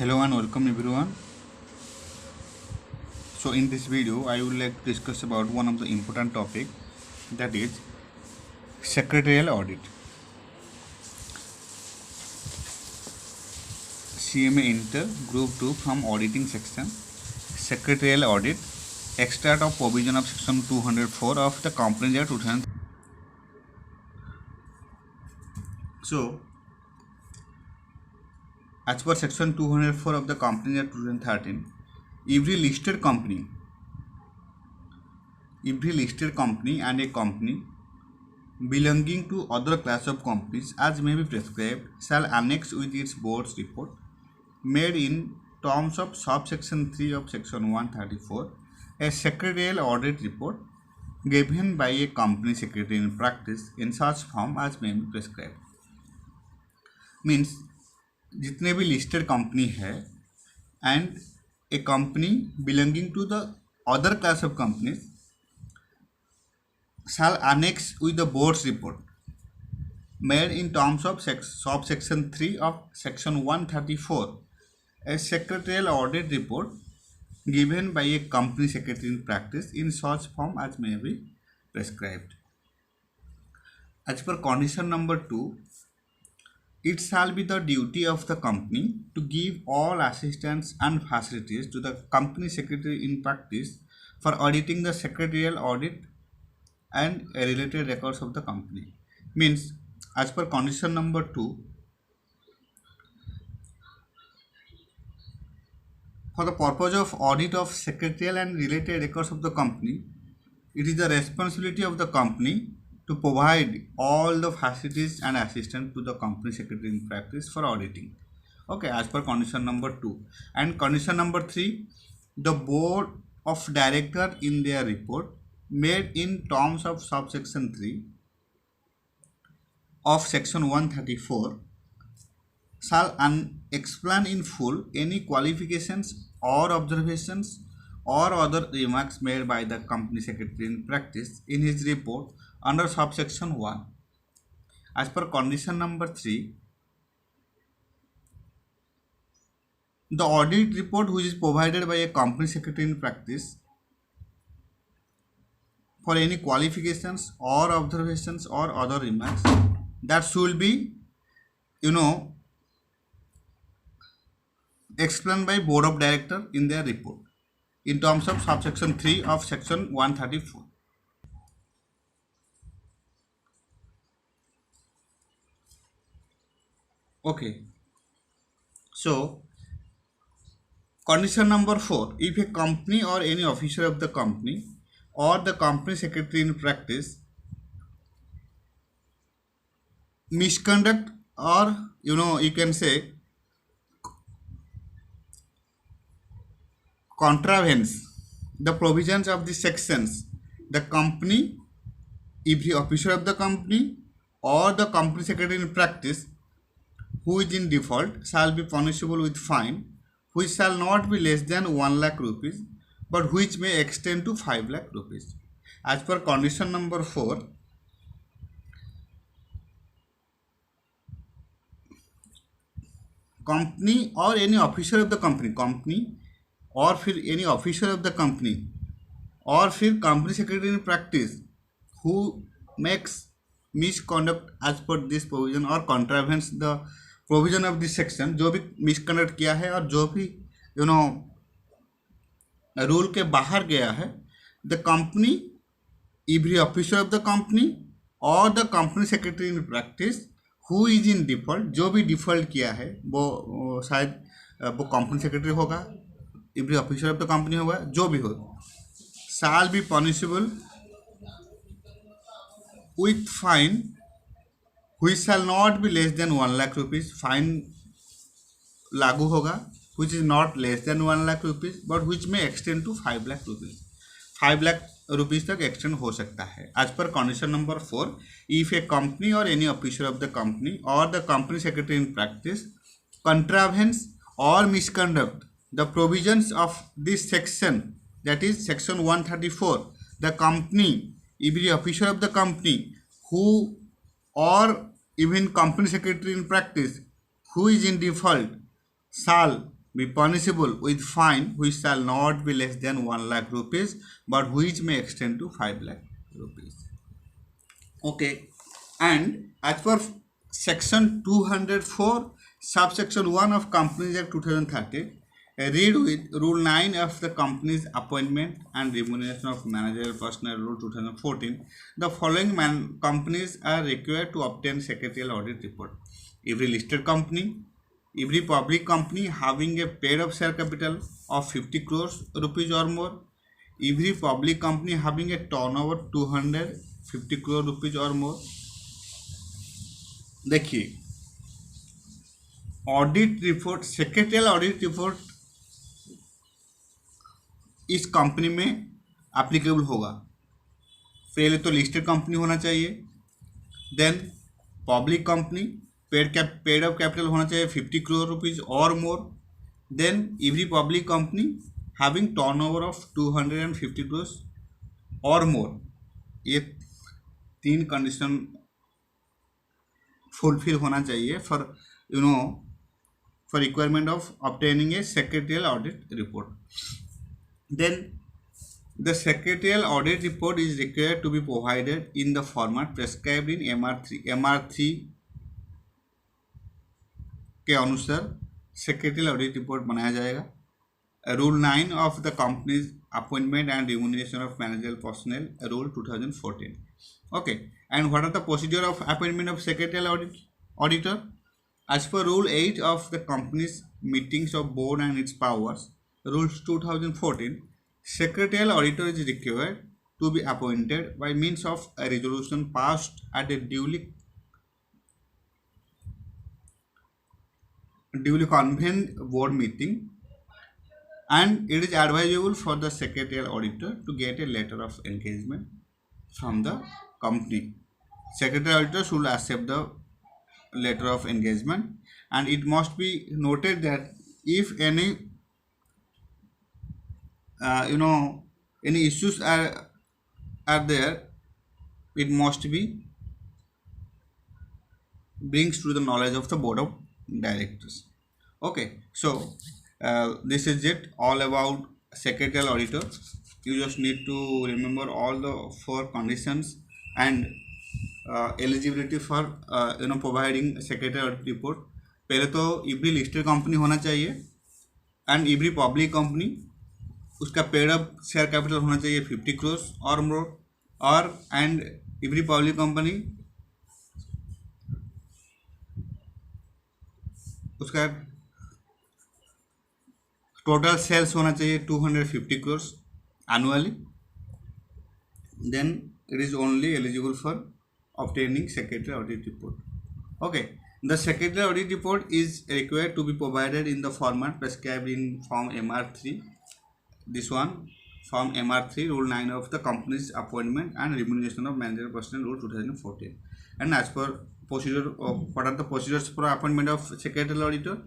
Hello and welcome everyone. So in this video I would like to discuss about one of the important topic, that is secretarial audit. CMA Inter Group 2 from auditing section. Secretarial audit, extract of provision of section 204 of the Companies Act 2000. So as per section 204 of the Companies Act 2013, every listed company and a company belonging to other class of companies as may be prescribed shall annex with its board's report made in terms of subsection 3 of section 134 a secretarial audit report given by a company secretary in practice in such form as may be prescribed. Means जितने भी listed company है and a company belonging to the other class of companies shall annex with the board's report made in terms of subsection 3 of section 134 a secretarial audit report given by a company secretary in practice in such form as may be prescribed. As per condition number 2, it shall be the duty of the company to give all assistance and facilities to the company secretary in practice for auditing the secretarial audit and related records of the company. Means as per condition number 2, for the purpose of audit of secretarial and related records of the company, it is the responsibility of the company to provide all the facilities and assistance to the company secretary in practice for auditing. Okay, as per condition number 2. And condition number 3, the board of director in their report made in terms of subsection 3 of section 134 shall explain in full any qualifications or observations or other remarks made by the company secretary in practice in his report under subsection 1. As per condition number 3, the audit report which is provided by a company secretary in practice for any qualifications or observations or other remarks, that should be explained by board of director in their report in terms of subsection 3 of section 134. Okay, so condition number 4, if a company or any officer of the company or the company secretary in practice misconduct or you can say contravenes the provisions of the sections, the company, if the officer of the company or the company secretary in practice who is in default shall be punishable with fine which shall not be less than 1 lakh rupees but which may extend to 5 lakh rupees. As per condition number 4, company or any officer of the company और फिर any officer of the company और फिर company secretary in practice who makes misconduct as per this provision or contravenes the provision of this section, जो भी misconduct किया है और जो भी रूल के बाहर गया है, the company, every officer of the company or the company secretary in practice who is in default, जो भी डिफॉल्ट किया है वो शायद वो कंपनी सेक्रेटरी होगा, every officer of the company होगा, जो भी हो, shall be punishable with fine which shall not be less than 1 lakh rupees. Fine लागू होगा which is not less than 1 lakh rupees but which may extend to 5 lakh rupees. 5 lakh rupees तक extend हो सकता है. As per condition number 4, if a company or any officer of the company or the company secretary in practice contravenes or misconduct the provisions of this section, that is section 134, the company, every officer of the company who or even company secretary in practice who is in default shall be punishable with fine which shall not be less than 1 lakh rupees but which may extend to 5 lakh rupees. Okay, and as per section 204 subsection 1 of Companies Act 2013, read with rule 9 of the Companies Appointment and Remuneration of Managerial Personnel Rule 2014, the following companies are required to obtain secretarial audit report: every listed company, every public company having a paid up share capital of 50 crores rupees or more, every public company having a turnover 250 crore rupees or more. देखिए, audit report, secretarial audit report इस company में applicable होगा. पहले तो listed company होना चाहिए, then public company, paid up capital होना चाहिए 50 करोड़ रुपीज और more, then every public company having turnover of 250 crore और मोर. ये 3 कंडीशन फुलफिल होना चाहिए for requirement of obtaining a secretarial audit report. Then the secretarial audit report is required to be provided in the format prescribed in MR3. MR3 के अनुसार secretarial audit report बनाया जाएगा. Rule 9 of the Company's Appointment and Remuneration of Managerial Personnel Rule 2014. Okay, and what are the procedure of appointment of secretarial auditor? As per Rule 8 of the Company's Meetings of Board and its Powers, Rules 2014, secretarial auditor is required to be appointed by means of a resolution passed at a duly convened board meeting, and it is advisable for the secretarial auditor to get a letter of engagement from the company. Secretarial auditor should accept the letter of engagement, and it must be noted that if any any issues are there, it must be brings to the knowledge of the board of directors. Okay, so this is it all about secretarial auditor. You just need to remember all the 4 conditions and eligibility for providing secretarial audit report. पहले तो every listed company होना चाहिए and every public company, उसका paid up share capital होना चाहिए 50 करोड़ और more, और and every public company उसका टोटल सेल्स होना चाहिए 250 crore annually. Then it is only eligible for obtaining secretarial audit report. Okay, the secretarial audit report is required to be provided in the format prescribed in Form MR3. This one, Form MR3, Rule 9 of the Company's Appointment and Remuneration of Managerial Personnel Rule 2014. And as per procedure, what are the procedures for appointment of secretarial auditor?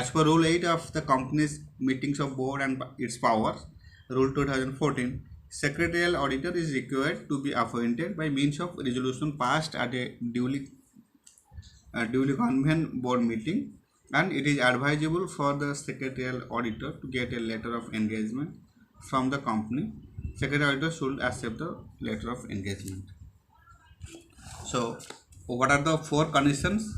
As per Rule 8 of the Company's Meetings of Board and its Powers, Rule 2014, secretarial auditor is required to be appointed by means of resolution passed at a duly convened board meeting, and it is advisable for the secretarial auditor to get a letter of engagement from the company. Secretarial auditor should accept the letter of engagement. So what are the 4 conditions?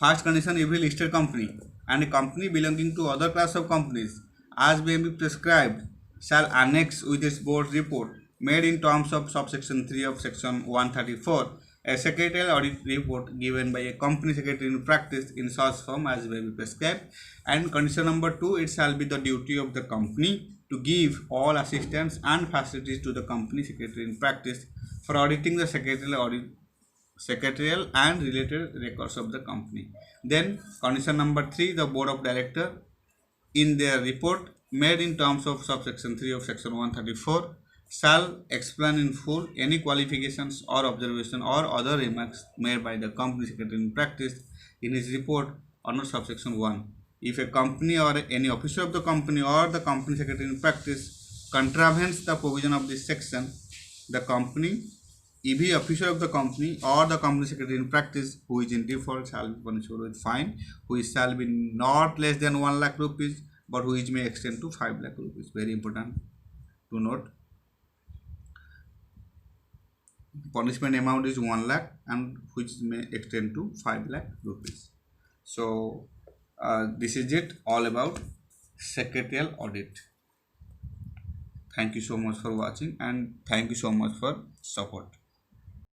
First condition, every listed company and a company belonging to other class of companies as may be prescribed shall annex with its board report made in terms of subsection 3 of section 134 a secretarial audit report given by a company secretary in practice in such form as may be prescribed. And condition number 2, it shall be the duty of the company to give all assistance and facilities to the company secretary in practice for auditing the secretarial and related records of the company. Then condition number 3, the board of directors in their report made in terms of subsection 3 of section 134 shall explain in full any qualifications or observation or other remarks made by the company secretary in practice in his report under subsection 1. If a company or any officer of the company or the company secretary in practice contravenes the provision of this section, the company, every officer of the company or the company secretary in practice who is in default shall be punishable with fine, which shall be not less than 1 lakh rupees but which may extend to 5 lakh rupees. Very important to note. Punishment amount is 1 lakh and which may extend to 5 lakh rupees. So this is it all about secretarial audit. Thank you so much for watching and thank you so much for support.